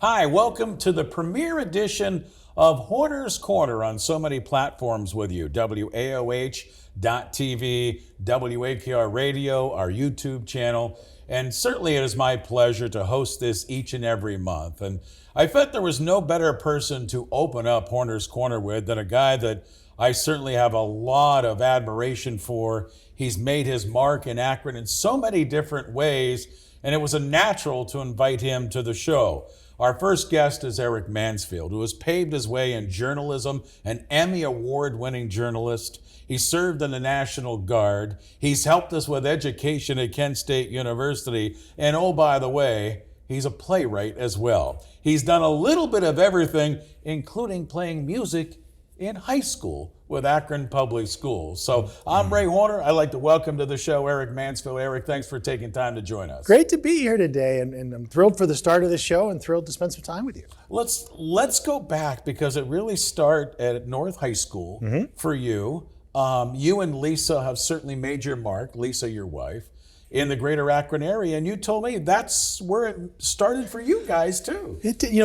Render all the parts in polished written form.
Hi, welcome to the premiere edition of Horner's Corner on so many platforms with you. WAOH.TV, WAKR Radio, our YouTube channel, and certainly it is my pleasure to host this each and every month. And I felt there was no better person to open up Horner's Corner with than a guy that I certainly have a lot of admiration for. He's made his mark in Akron in so many different ways, and it was a natural to invite him to the show. Our first guest is Eric Mansfield, who has paved his way in journalism, an Emmy Award-winning journalist. He served in the National Guard. He's helped us with education at Kent State University. And oh, by the way, he's a playwright as well. He's done a little bit of everything, including playing music in high school with Akron Public Schools. So I'm Ray Horner. I'd like to welcome to the show Eric Mansfield. Eric, thanks for taking time to join us. Great to be here today, and I'm thrilled for the start of the show and thrilled to spend some time with you. Let's go back because it really started at North High School for you. You and Lisa have certainly made your mark, Lisa, your wife, in the greater Akron area, and you told me that's where it started for you guys too.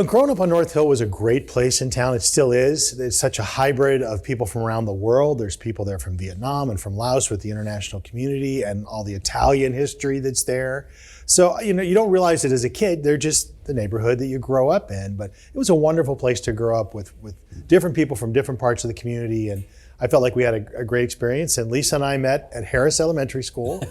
Growing up on North Hill was a great place in town. It still is. It's such a hybrid of people from around the world. There's people there from Vietnam and from Laos with the international community and all the Italian history that's there. So, you don't realize it as a kid. They're just the neighborhood that you grow up in. But it was a wonderful place to grow up with different people from different parts of the community, and I felt like we had a great experience. And Lisa and I met at Harris Elementary School.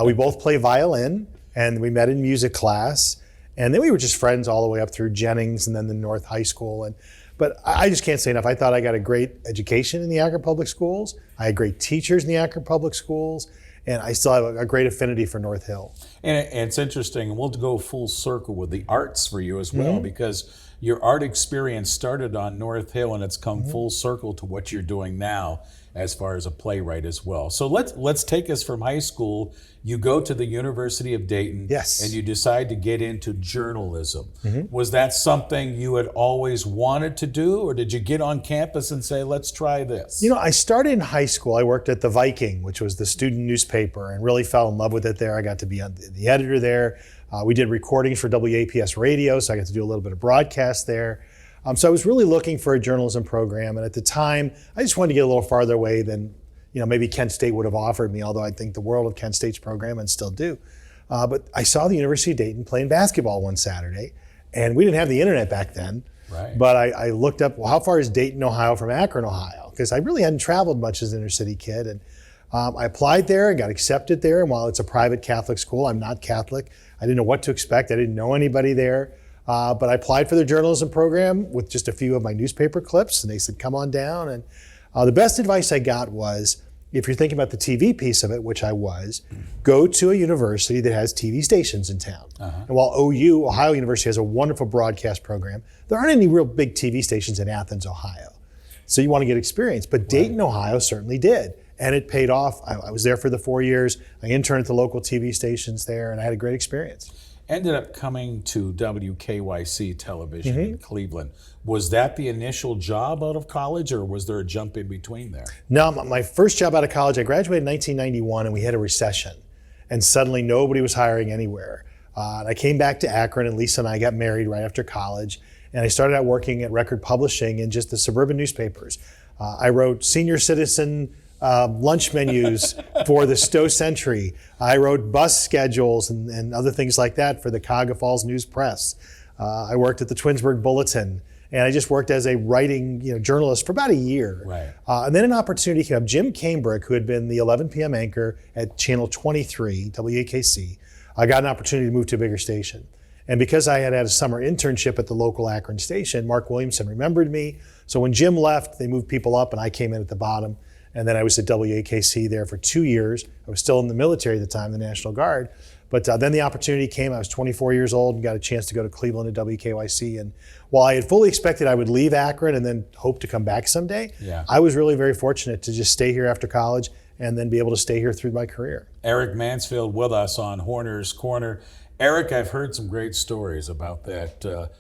We both play violin, and we met in music class. And then we were just friends all the way up through Jennings and then the North High School. But I just can't say enough. I thought I got a great education in the Akron Public Schools. I had great teachers in the Akron Public Schools. And I still have a great affinity for North Hill. And it's interesting. We'll go full circle with the arts for you as well, because your art experience started on North Hill and it's come full circle to what you're doing now as far as a playwright as well. So let's take us from high school. You go to the University of Dayton. Yes. And you decide to get into journalism. Was that something you had always wanted to do, or did you get on campus and say, let's try this? I started in high school. I worked at the Viking, which was the student newspaper, and really fell in love with it there. I got to be the editor there. We did recordings for WAPS radio, so I got to do a little bit of broadcast there. So I was really looking for a journalism program, and at the time, I just wanted to get a little farther away than maybe Kent State would have offered me, although I think the world of Kent State's program and still do. But I saw the University of Dayton playing basketball one Saturday, and we didn't have the internet back then. Right. But I looked up, well, how far is Dayton, Ohio from Akron, Ohio? Because I really hadn't traveled much as an inner city kid. And I applied there and got accepted there. And while it's a private Catholic school, I'm not Catholic. I didn't know what to expect. I didn't know anybody there. But I applied for their journalism program with just a few of my newspaper clips, and they said, come on down. And the best advice I got was, if you're thinking about the TV piece of it, which I was, go to a university that has TV stations in town. And while OU, Ohio University, has a wonderful broadcast program, there aren't any real big TV stations in Athens, Ohio. So you want to get experience. But Dayton, Ohio certainly did. And it paid off. I was there for the 4 years. I interned at the local TV stations there, and I had a great experience. Ended up coming to WKYC television in Cleveland. Was that the initial job out of college, or was there a jump in between there? No, my first job out of college, I graduated in 1991, and we had a recession. And suddenly nobody was hiring anywhere. And I came back to Akron, and Lisa and I got married right after college. And I started out working at record publishing in just the suburban newspapers. I wrote senior citizen lunch menus for the Stowe Century. I wrote bus schedules and other things like that for the Cuyahoga Falls News Press. I worked at the Twinsburg Bulletin, and I just worked as a writing journalist for about a year. Right. And then an opportunity came up. Jim Cambrick, who had been the 11 p.m. anchor at Channel 23, WAKC, I got an opportunity to move to a bigger station. And because I had a summer internship at the local Akron station, Mark Williamson remembered me. So when Jim left, they moved people up, and I came in at the bottom. And then I was at WAKC there for 2 years. I was still in the military at the time, the National Guard. But then the opportunity came. I was 24 years old and got a chance to go to Cleveland at WKYC. And while I had fully expected I would leave Akron and then hope to come back someday, I was really very fortunate to just stay here after college and then be able to stay here through my career. Eric Mansfield with us on Horner's Corner. Eric, I've heard some great stories about that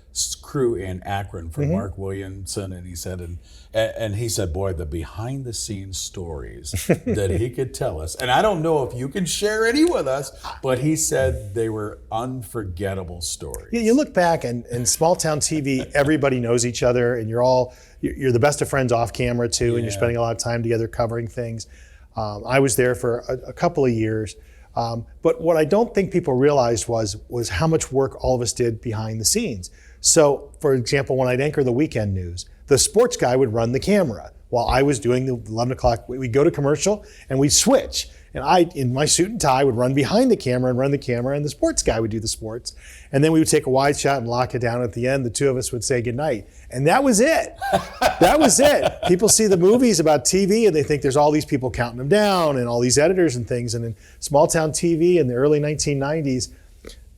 crew in Akron from Mark Williamson, and he said, boy, the behind the scenes stories that he could tell us. And I don't know if you can share any with us, but he said they were unforgettable stories. Yeah, you look back and in small town TV, everybody knows each other, and you're the best of friends off camera too, and you're spending a lot of time together covering things. I was there for a couple of years. But what I don't think people realized was how much work all of us did behind the scenes. So, for example, when I'd anchor the weekend news, the sports guy would run the camera while I was doing the 11 o'clock. We'd go to commercial and we'd switch. And I, in my suit and tie, would run behind the camera and run the camera, and the sports guy would do the sports. And then we would take a wide shot and lock it down. At the end, the two of us would say goodnight. And that was it. That was it. People see the movies about TV and they think there's all these people counting them down and all these editors and things. And in small town TV in the early 1990s,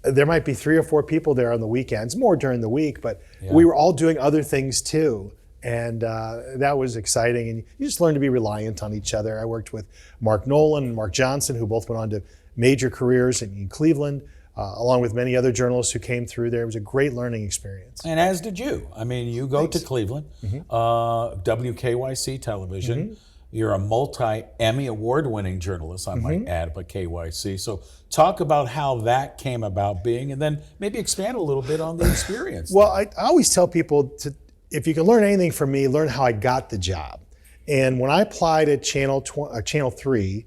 there might be 3 or 4 people there on the weekends, more during the week, but we were all doing other things too. And that was exciting. And you just learn to be reliant on each other. I worked with Mark Nolan and Mark Johnson, who both went on to major careers in Cleveland, along with many other journalists who came through there. It was a great learning experience. And as did you. I mean, you go to Cleveland, WKYC television. You're a multi-Emmy award-winning journalist, I might add, but KYC. So talk about how that came about being, and then maybe expand a little bit on the experience. Well, I always tell people if you can learn anything from me, learn how I got the job. And when I applied at Channel 3,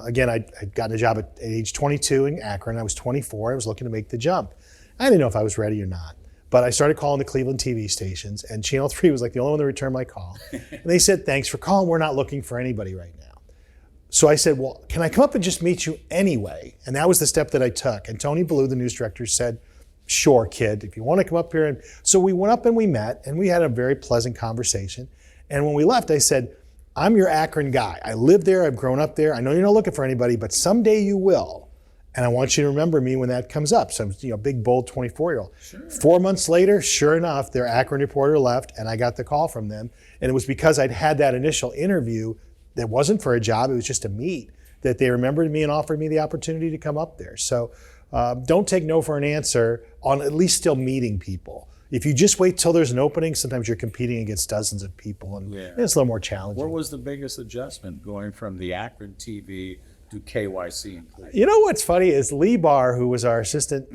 again, I'd gotten a job at age 22 in Akron. I was 24. I was looking to make the jump. I didn't know if I was ready or not. But I started calling the Cleveland TV stations, and Channel 3 was like the only one that returned my call. And they said, thanks for calling. We're not looking for anybody right now. So I said, well, can I come up and just meet you anyway? And that was the step that I took. And Tony Ballou, the news director, said, sure, kid, if you want to come up here. And so we went up and we met, and we had a very pleasant conversation. And when we left, I said, I'm your Akron guy. I live there. I've grown up there. I know you're not looking for anybody, but someday you will. And I want you to remember me when that comes up. So, big, bold 24-year-old. Sure. 4 months later, sure enough, their Akron reporter left, and I got the call from them. And it was because I'd had that initial interview that wasn't for a job, it was just a meet, that they remembered me and offered me the opportunity to come up there. So don't take no for an answer on at least still meeting people. If you just wait till there's an opening, sometimes you're competing against dozens of people, and it's a little more challenging. What was the biggest adjustment going from the Akron TV to KYC in Cleveland? You know what's funny is Lee Barr, who was our assistant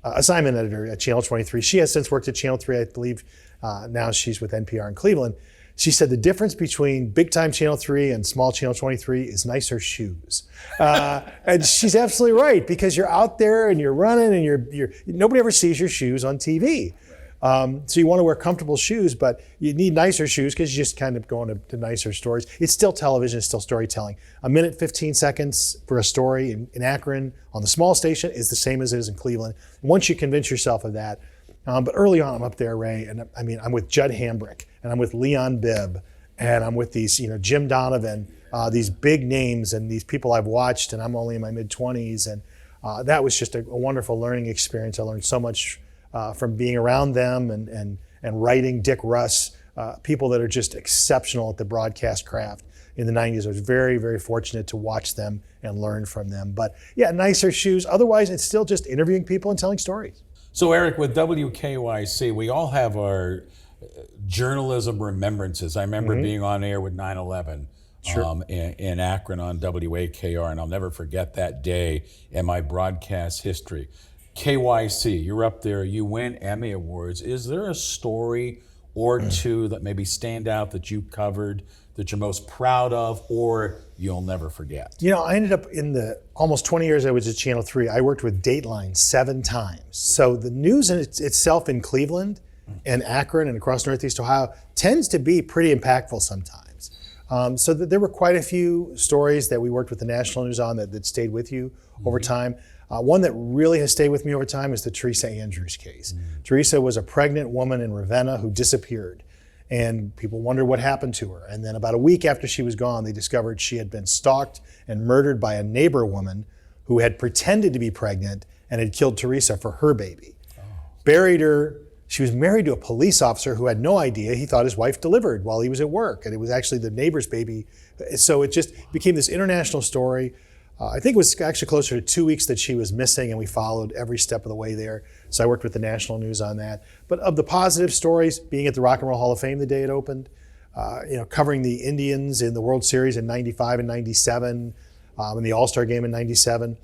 assignment editor at Channel 23, she has since worked at Channel 3, I believe. Now she's with NPR in Cleveland. She said the difference between big time Channel 3 and small Channel 23 is nicer shoes. And she's absolutely right, because you're out there and you're running and you're nobody ever sees your shoes on TV. So you want to wear comfortable shoes, but you need nicer shoes because you're just kind of going to nicer stories. It's still television, it's still storytelling. A minute, 15 seconds for a story in Akron on the small station is the same as it is in Cleveland. Once you convince yourself of that. But early on, I'm up there, Ray, and I mean, I'm with Judd Hambrick, and I'm with Leon Bibb, and I'm with these, Jim Donovan, these big names, and these people I've watched, and I'm only in my mid-20s, and that was just a wonderful learning experience. I learned so much from being around them and writing Dick Russ, people that are just exceptional at the broadcast craft. In the 90s, I was very, very fortunate to watch them and learn from them. But yeah, nicer shoes. Otherwise, it's still just interviewing people and telling stories. So Eric, with WKYC, we all have our journalism remembrances. I remember being on air with 9/11 in Akron on WAKR, and I'll never forget that day in my broadcast history. KYC, you're up there, you win Emmy Awards. Is there a story or two that maybe stand out that you covered that you're most proud of or you'll never forget? I ended up in the almost 20 years I was at Channel 3, I worked with Dateline 7 times. So the news in itself in Cleveland and Akron and across Northeast Ohio tends to be pretty impactful sometimes. So there were quite a few stories that we worked with the national news on that stayed with you over time. One that really has stayed with me over time is the Teresa Andrews case. Teresa was a pregnant woman in Ravenna who disappeared, and people wondered what happened to her. And then about a week after she was gone, they discovered she had been stalked and murdered by a neighbor woman who had pretended to be pregnant and had killed Teresa for her baby. Buried her. She was married to a police officer who had no idea. He thought his wife delivered while he was at work, and it was actually the neighbor's baby. So it just became this international story. I think it was actually closer to 2 weeks that she was missing, and we followed every step of the way there. So I worked with the national news on that. But of the positive stories, being at the Rock and Roll Hall of Fame the day it opened, covering the Indians in the World Series in '95 and '97, in the All-Star game in '97.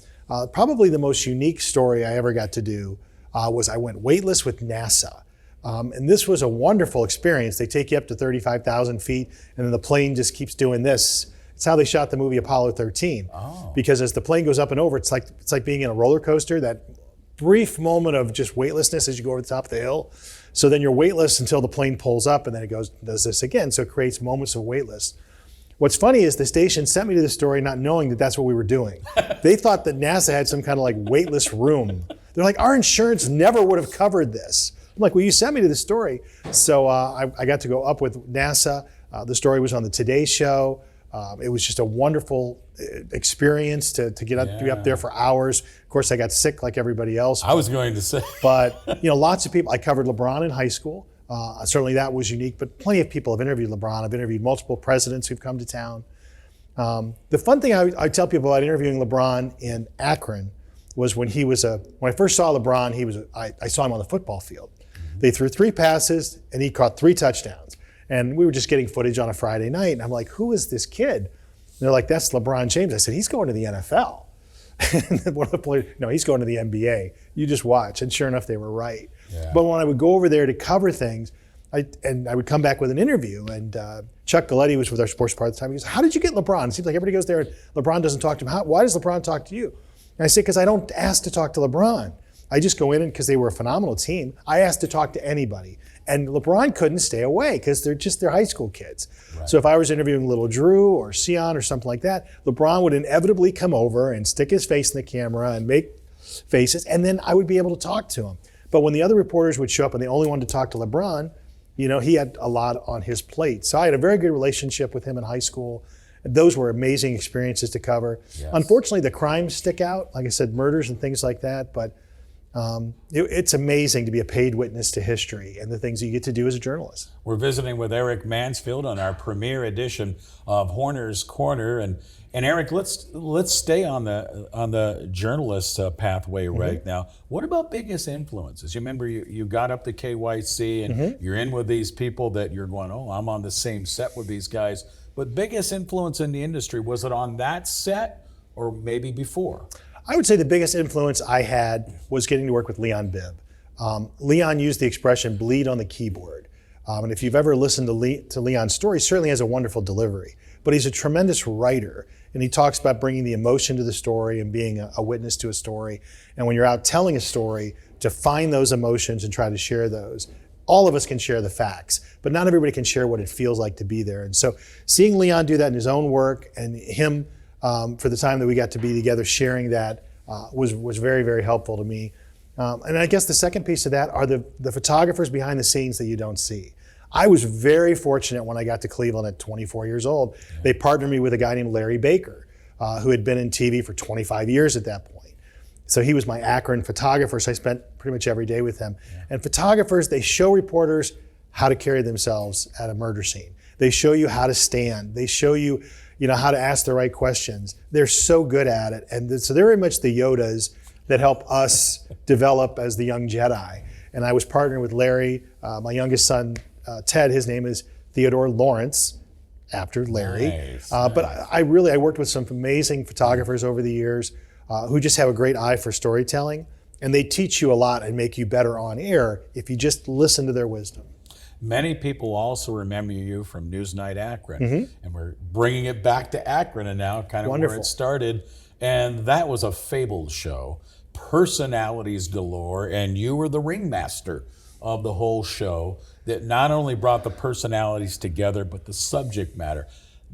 Probably the most unique story I ever got to do was I went weightless with NASA. And this was a wonderful experience. They take you up to 35,000 feet, and then the plane just keeps doing this. It's how they shot the movie Apollo 13. Oh. Because as the plane goes up and over, it's like being in a roller coaster, that brief moment of just weightlessness as you go over the top of the hill. So then you're weightless until the plane pulls up, and then it does this again. So it creates moments of weightless. What's funny is the station sent me to the story not knowing that that's what we were doing. They thought that NASA had some kind of like weightless room. They're like, our insurance never would have covered this. I'm like, well, you sent me to the story. So I got to go up with NASA. The story was on the Today Show. It was just a wonderful experience to get up, to be up there for hours. Of course, I got sick like everybody else. I was going to say. But lots of people. I covered LeBron in high school. Certainly that was unique, but plenty of people have interviewed LeBron. I've interviewed multiple presidents who've come to town. The fun thing I tell people about interviewing LeBron in Akron was when I first saw LeBron, I saw him on the football field. They threw 3 passes and he caught 3 touchdowns. And we were just getting footage on a Friday night, and I'm like, who is this kid? And they're like, that's LeBron James. I said, he's going to the NFL. And one of the players, no, he's going to the NBA. You just watch. And sure enough, they were right. Yeah. But when I would go over there to cover things, I would come back with an interview, and Chuck Galletti was with our sports part at the time. He goes, how did you get LeBron? It seems like everybody goes there and LeBron doesn't talk to him. Why does LeBron talk to you? And I say, because I don't ask to talk to LeBron. I just go in, and because they were a phenomenal team, I asked to talk to anybody. And LeBron couldn't stay away because they're high school kids. Right. So if I was interviewing little Drew or Sion or something like that, LeBron would inevitably come over and stick his face in the camera and make faces, and then I would be able to talk to him. But when the other reporters would show up and they only wanted to talk to LeBron, he had a lot on his plate. So I had a very good relationship with him in high school. Those were amazing experiences to cover. Yes. Unfortunately, the crimes stick out, like I said, murders and things like that, but it's amazing to be a paid witness to history and the things you get to do as a journalist. We're visiting with Eric Mansfield on our premiere edition of Horner's Corner, and Eric, let's stay on the journalist pathway right now. What about biggest influences? You remember you got up to KYC and you're in with these people that you're going, oh, I'm on the same set with these guys. But biggest influence in the industry, was it on that set or maybe before? I would say the biggest influence I had was getting to work with Leon Bibb. Leon used the expression bleed on the keyboard. And if you've ever listened to Leon's story, he certainly has a wonderful delivery. But he's a tremendous writer, and he talks about bringing the emotion to the story and being a witness to a story. And when you're out telling a story, to find those emotions and try to share those. All of us can share the facts, but not everybody can share what it feels like to be there. And so seeing Leon do that in his own work, and him for the time that we got to be together sharing that was very, very helpful to me. And I guess the second piece of that are the photographers behind the scenes that you don't see. I was very fortunate when I got to Cleveland at 24 years old. Yeah. They partnered me with a guy named Larry Baker, who had been in TV for 25 years at that point. So he was my Akron photographer, so I spent pretty much every day with him. Yeah. And photographers, they show reporters how to carry themselves at a murder scene. They show you how to stand. They show you, how to ask the right questions. They're so good at it. And so they're very much the Yodas that help us develop as the young Jedi. And I was partnering with Larry, my youngest son, Ted. His name is Theodore Lawrence, after Larry. Nice. But I worked with some amazing photographers over the years who just have a great eye for storytelling. And they teach you a lot and make you better on air if you just listen to their wisdom. Many people also remember you from Newsnight Akron, and we're bringing it back to Akron and now kind of where it started. And that was a fabled show, personalities galore, and you were the ringmaster of the whole show that not only brought the personalities together, but the subject matter.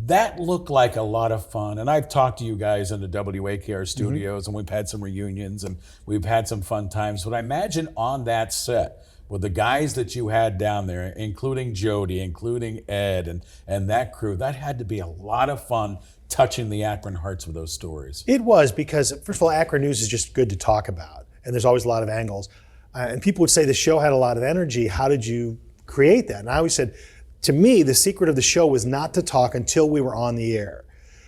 That looked like a lot of fun. And I've talked to you guys in the WAKR studios, and we've had some reunions and we've had some fun times. But I imagine on that set, with the guys that you had down there, including Jody, including Ed, and that crew, that had to be a lot of fun touching the Akron hearts with those stories. It was, because first of all, Akron news is just good to talk about, and there's always a lot of angles. And people would say the show had a lot of energy. How did you create that? And I always said, to me, the secret of the show was not to talk until we were on the air.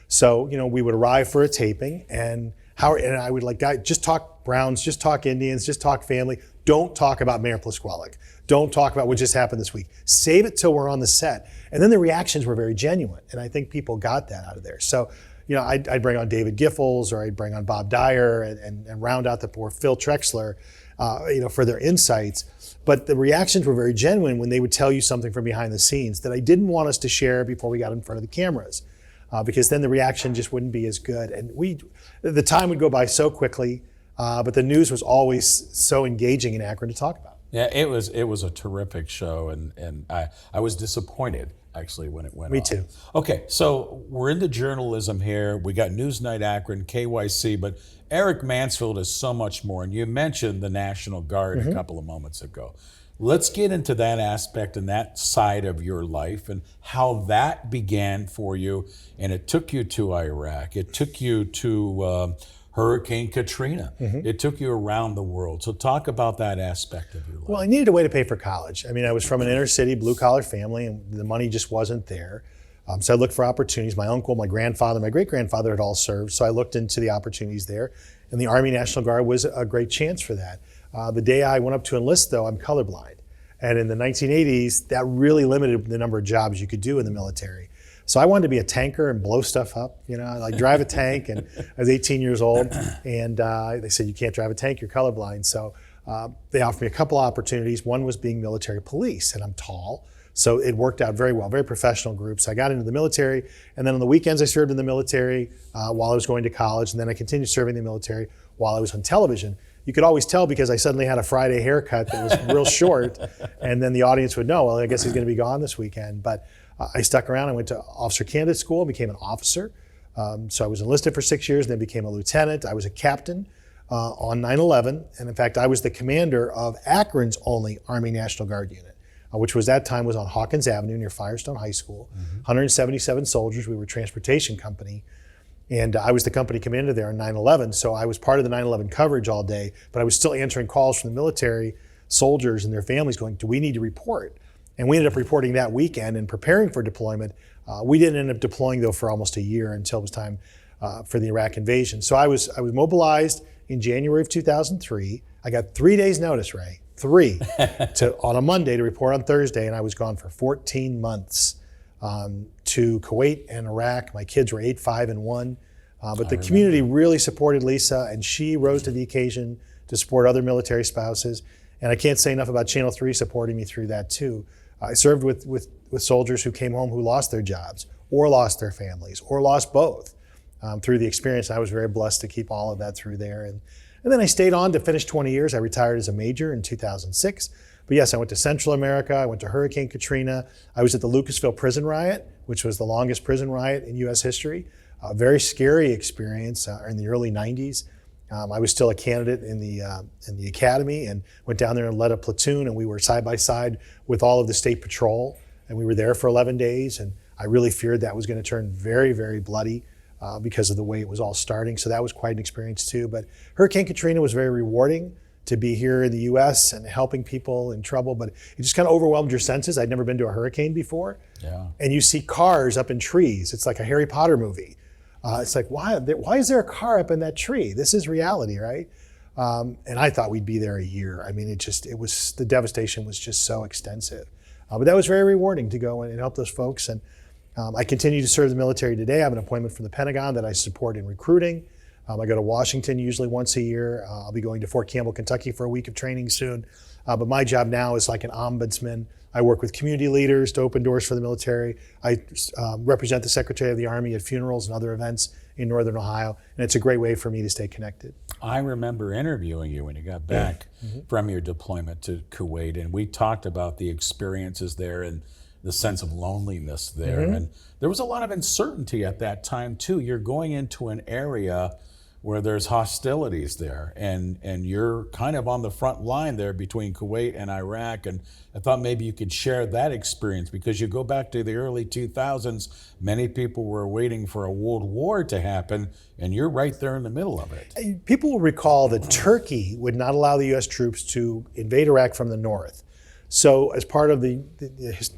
So, we would arrive for a taping, and Howard and I would like, guys, just talk Browns, just talk Indians, just talk family. Don't talk about Mayor Plisqualik. Don't talk about what just happened this week. Save it till we're on the set. And then the reactions were very genuine, and I think people got that out of there. So, I'd bring on David Giffels, or I'd bring on Bob Dyer, and round out the poor Phil Trexler, for their insights. But the reactions were very genuine when they would tell you something from behind the scenes that I didn't want us to share before we got in front of the cameras, because then the reaction just wouldn't be as good. And the time would go by so quickly, but the news was always so engaging in Akron to talk about. Yeah, it was a terrific show, and I was disappointed actually when it went on. Me too. Okay, so we're into journalism here. We got Newsnight Akron, KYC, but Eric Mansfield is so much more. And you mentioned the National Guard a couple of moments ago. Let's get into that aspect and that side of your life and how that began for you. And it took you to Iraq. It took you to Hurricane Katrina. It took you around the world. So talk about that aspect of your life. Well, I needed a way to pay for college. I mean, I was from an inner city, blue collar family, and the money just wasn't there. So I looked for opportunities. My uncle, my grandfather, my great-grandfather had all served. So I looked into the opportunities there. And the Army National Guard was a great chance for that. The day I went up to enlist, though, I'm colorblind. And in the 1980s, that really limited the number of jobs you could do in the military. So I wanted to be a tanker and blow stuff up, like drive a tank. And I was 18 years old, and they said, you can't drive a tank, you're colorblind. So they offered me a couple of opportunities. One was being military police, and I'm tall. So it worked out very well, very professional group. So I got into the military, and then on the weekends I served in the military while I was going to college, and then I continued serving in the military while I was on television. You could always tell because I suddenly had a Friday haircut that was real short, and then the audience would know, well, I guess he's going to be gone this weekend. But I stuck around. I went to officer candidate school and became an officer. So I was enlisted for 6 years and then became a lieutenant. I was a captain on 9/11. And in fact, I was the commander of Akron's only Army National Guard unit, which was that time was on Hawkins Avenue near Firestone High School. 177 soldiers. We were a transportation company. And I was the company commander there on 9/11. So I was part of the 9/11 coverage all day, but I was still answering calls from the military soldiers and their families going, do we need to report? And we ended up reporting that weekend and preparing for deployment. We didn't end up deploying, though, for almost a year until it was time for the Iraq invasion. So I was mobilized in January of 2003. I got 3 days notice, Ray, 3, on a Monday to report on Thursday, and I was gone for 14 months to Kuwait and Iraq. My kids were 8, 5, and 1. But the community really supported Lisa, and she rose to the occasion to support other military spouses. And I can't say enough about Channel 3 supporting me through that, too. I served with soldiers who came home who lost their jobs or lost their families or lost both through the experience. I was very blessed to keep all of that through there. And then I stayed on to finish 20 years. I retired as a major in 2006. But yes, I went to Central America. I went to Hurricane Katrina. I was at the Lucasville prison riot, which was the longest prison riot in U.S. history. A very scary experience in the early 90s. I was still a candidate in the academy and went down there and led a platoon, and we were side by side with all of the state patrol, and we were there for 11 days, and I really feared that was going to turn very, very bloody because of the way it was all starting. So that was quite an experience too. But Hurricane Katrina was very rewarding to be here in the U.S. and helping people in trouble, but it just kind of overwhelmed your senses. I'd never been to a hurricane before. Yeah. And you see cars up in trees. It's like a Harry Potter movie. It's like, why is there a car up in that tree? This is reality, right? And I thought we'd be there a year. I mean, the devastation was just so extensive. But that was very rewarding to go and help those folks. And I continue to serve the military today. I have an appointment from the Pentagon that I support in recruiting. I go to Washington usually once a year. I'll be going to Fort Campbell, Kentucky for a week of training soon. But my job now is like an ombudsman. I work with community leaders to open doors for the military. I represent the Secretary of the Army at funerals and other events in Northern Ohio, and it's a great way for me to stay connected. I remember interviewing you when you got back from your deployment to Kuwait, and we talked about the experiences there and the sense of loneliness there. And there was a lot of uncertainty at that time too. You're going into an area where there's hostilities there, and you're kind of on the front line there between Kuwait and Iraq, and I thought maybe you could share that experience, because you go back to the early 2000s, many people were waiting for a world war to happen, and you're right there in the middle of it. People will recall that Turkey would not allow the U.S. troops to invade Iraq from the north. So as part of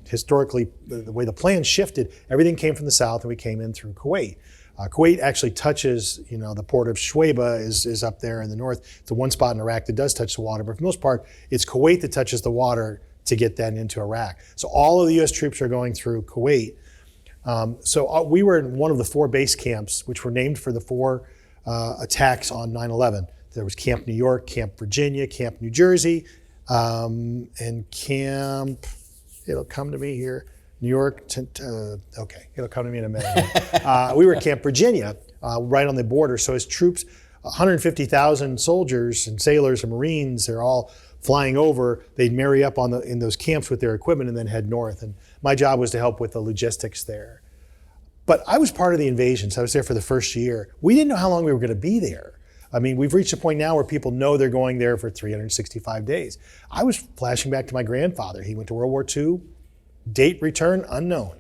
historically, the way the plan shifted, everything came from the south and we came in through Kuwait. Kuwait actually touches, the port of Shuaibah is up there in the north. It's the one spot in Iraq that does touch the water, but for the most part, it's Kuwait that touches the water to get then into Iraq. So all of the U.S. troops are going through Kuwait. So we were in one of the 4 base camps, which were named for the 4 attacks on 9/11. There was Camp New York, Camp Virginia, Camp New Jersey, and Camp, it'll come to me here, New York, okay, it'll come to me in a minute. We were at Camp Virginia, right on the border. So as troops, 150,000 soldiers and sailors and Marines, they're all flying over, they'd marry up in those camps with their equipment and then head north. And my job was to help with the logistics there. But I was part of the invasion, so I was there for the first year. We didn't know how long we were going to be there. I mean, we've reached a point now where people know they're going there for 365 days. I was flashing back to my grandfather. He went to World War II, date return unknown.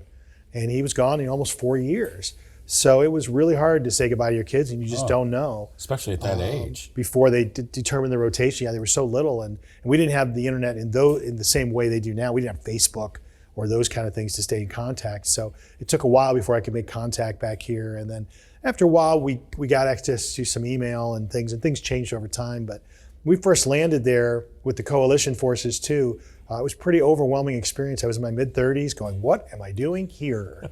And he was gone in almost 4 years. So it was really hard to say goodbye to your kids, and you just don't know. Especially at that age. Before they determined the rotation, they were so little. And we didn't have the internet in the same way they do now. We didn't have Facebook or those kind of things to stay in contact. So it took a while before I could make contact back here. And then after a while, we got access to some email and things changed over time. But when we first landed there with the coalition forces too, it was a pretty overwhelming experience. I was in my mid-30s going, what am I doing here?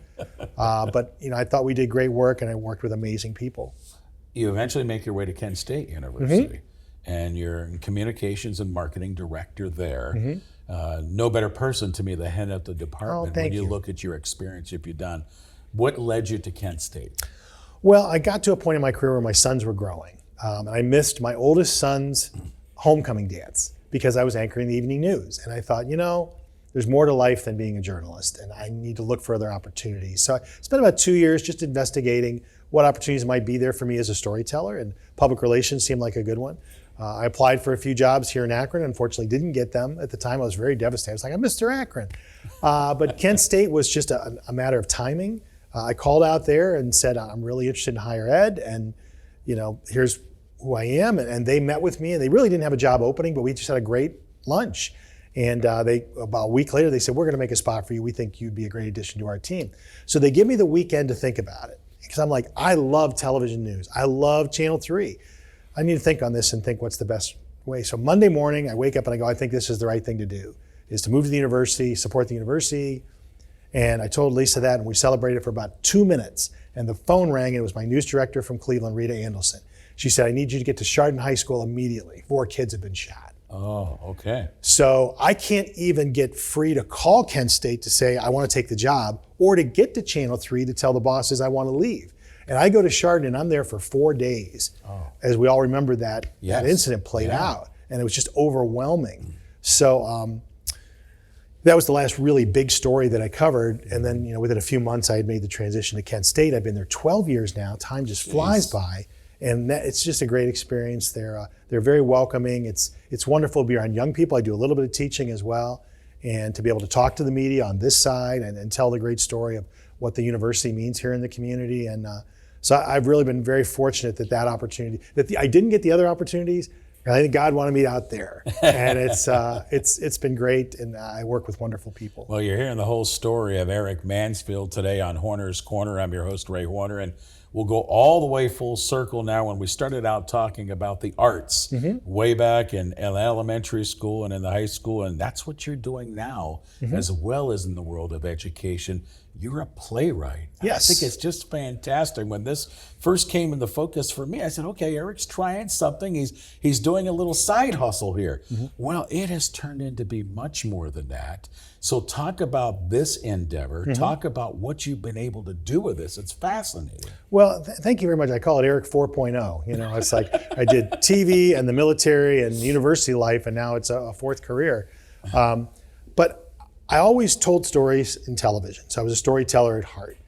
But I thought we did great work, and I worked with amazing people. You eventually make your way to Kent State University, and you're in communications and marketing director there. No better person to me, the head of the department, when you look at your experience you've done. What led you to Kent State? Well, I got to a point in my career where my sons were growing. And I missed my oldest son's homecoming dance because I was anchoring the evening news. And I thought, there's more to life than being a journalist, and I need to look for other opportunities. So I spent about 2 years just investigating what opportunities might be there for me as a storyteller, and public relations seemed like a good one. I applied for a few jobs here in Akron. Unfortunately, didn't get them. At the time, I was very devastated. I was like, I'm Mr. Akron. But Kent State was just a matter of timing. I called out there and said, I'm really interested in higher ed, and here's who I am. And they met with me, and they really didn't have a job opening, but we just had a great lunch. And about a week later, they said, we're going to make a spot for you. We think you'd be a great addition to our team. So they give me the weekend to think about it. Because I'm like, I love television news. I love Channel 3. I need to think on this and think what's the best way. So Monday morning, I wake up and I go, I think this is the right thing to do, is to move to the university, support the university. And I told Lisa that, and we celebrated for about 2 minutes. And the phone rang, and it was my news director from Cleveland, Rita Andelson. She said, I need you to get to Chardon High School immediately. 4 kids have been shot. Oh, okay. So I can't even get free to call Kent State to say I want to take the job, or to get to Channel 3 to tell the bosses I want to leave. And I go to Chardon, and I'm there for 4 days, as we all remember that incident played out. And it was just overwhelming. So that was the last really big story that I covered. And then, within a few months, I had made the transition to Kent State. I've been there 12 years now. Time just flies by. And it's just a great experience. They're very welcoming. It's wonderful to be around young people. I do a little bit of teaching as well, and to be able to talk to the media on this side and tell the great story of what the university means here in the community. And so I've really been very fortunate that opportunity, I didn't get the other opportunities. I think God wanted me out there, and it's been great, and I work with wonderful people. Well, you're hearing the whole story of Eric Mansfield today on Horner's Corner. I'm your host, Ray Horner, and we'll go all the way full circle now. When we started out talking about the arts way back in elementary school and in the high school, and that's what you're doing now, as well as in the world of education. You're a playwright. Yes. I think it's just fantastic. When this first came into focus for me, I said, okay, Eric's trying something. He's doing a little side hustle here. Well, it has turned into be much more than that. So talk about this endeavor. Talk about what you've been able to do with this. It's fascinating. Well, thank you very much. I call it Eric 4.0. It's like I did TV and the military and university life, and now it's a fourth career. But I always told stories in television, so I was a storyteller at heart.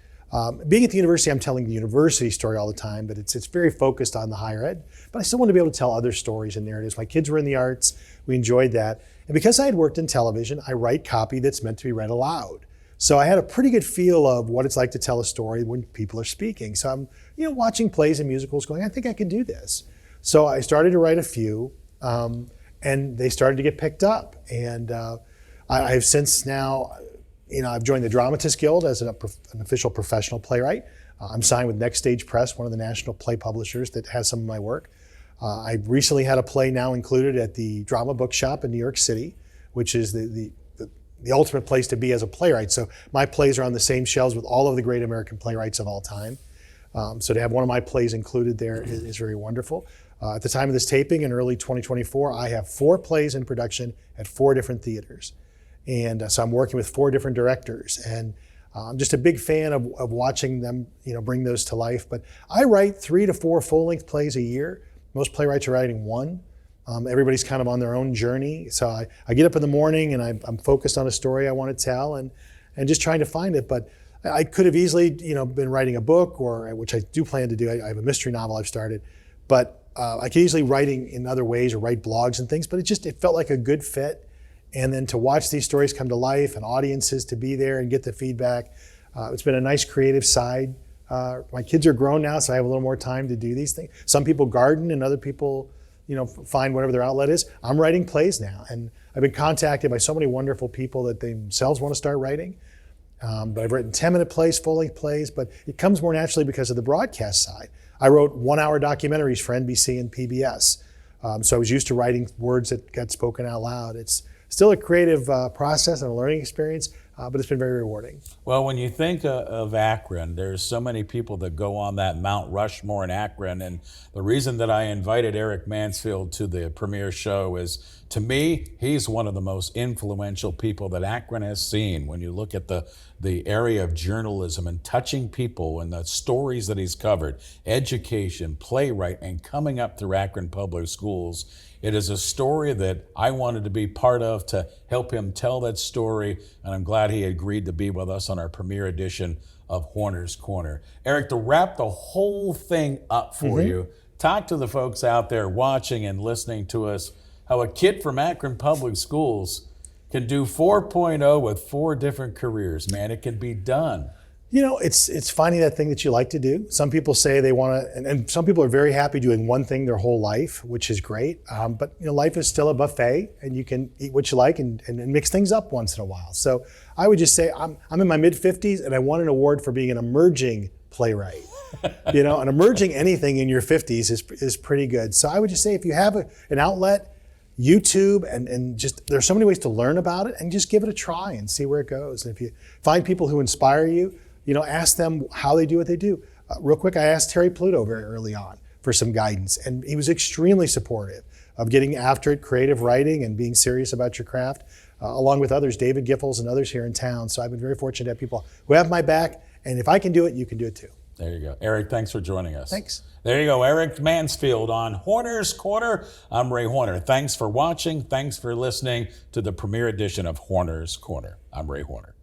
Being at the university, I'm telling the university story all the time, but it's very focused on the higher ed. But I still want to be able to tell other stories and narratives. My kids were in the arts. We enjoyed that. And because I had worked in television, I write copy that's meant to be read aloud. So I had a pretty good feel of what it's like to tell a story when people are speaking. So I'm watching plays and musicals going, I think I can do this. So I started to write a few, and they started to get picked up. And I've since now, I've joined the Dramatists Guild as an official professional playwright. I'm signed with Next Stage Press, one of the national play publishers that has some of my work. I recently had a play now included at the Drama Bookshop in New York City, which is the ultimate place to be as a playwright. So my plays are on the same shelves with all of the great American playwrights of all time. So to have one of my plays included there is very wonderful. At the time of this taping in early 2024, I have 4 plays in production at 4 different theaters. And so I'm working with 4 different directors. And I'm just a big fan of watching them, bring those to life. But I write 3 to 4 full-length plays a year. Most playwrights are writing 1. Everybody's kind of on their own journey. So I get up in the morning and I'm focused on a story I want to tell and just trying to find it. But I could have easily, been writing a book, which I do plan to do. I have a mystery novel I've started. But I could easily writing in other ways or write blogs and things. But it felt like a good fit. And then to watch these stories come to life and audiences to be there and get the feedback, it's been a nice creative side. My kids are grown now, so I have a little more time to do these things. Some people garden and other people, find whatever their outlet is. I'm writing plays now, and I've been contacted by so many wonderful people that they themselves want to start writing. But I've written 10-minute plays, full-length plays, but it comes more naturally because of the broadcast side. I wrote 1-hour documentaries for NBC and PBS. So I was used to writing words that got spoken out loud. It's still a creative process and a learning experience, but it's been very rewarding. Well, when you think of Akron, there's so many people that go on that Mount Rushmore in Akron, and the reason that I invited Eric Mansfield to the premiere show is, to me, he's one of the most influential people that Akron has seen. When you look at the area of journalism and touching people and the stories that he's covered, education, playwright, and coming up through Akron Public Schools, it is a story that I wanted to be part of to help him tell that story, and I'm glad he agreed to be with us on our premiere edition of Horner's Corner. Eric, to wrap the whole thing up for you, talk to the folks out there watching and listening to us, how a kid from Akron Public Schools can do 4.0 with 4 different careers. Man, it can be done. It's finding that thing that you like to do. Some people say they want to, and some people are very happy doing one thing their whole life, which is great. But life is still a buffet, and you can eat what you like and mix things up once in a while. So I would just say I'm in my mid-50s, and I won an award for being an emerging playwright. An emerging anything in your 50s is pretty good. So I would just say if you have an outlet, YouTube, and just there's so many ways to learn about it, and just give it a try and see where it goes. And if you find people who inspire you, ask them how they do what they do. Real quick, I asked Terry Pluto very early on for some guidance, and he was extremely supportive of getting after it, creative writing, and being serious about your craft, along with others, David Giffels and others here in town. So I've been very fortunate to have people who have my back, and if I can do it, you can do it too. There you go. Eric, thanks for joining us. Thanks. There you go, Eric Mansfield on Horner's Corner. I'm Ray Horner. Thanks for watching. Thanks for listening to the premiere edition of Horner's Corner. I'm Ray Horner.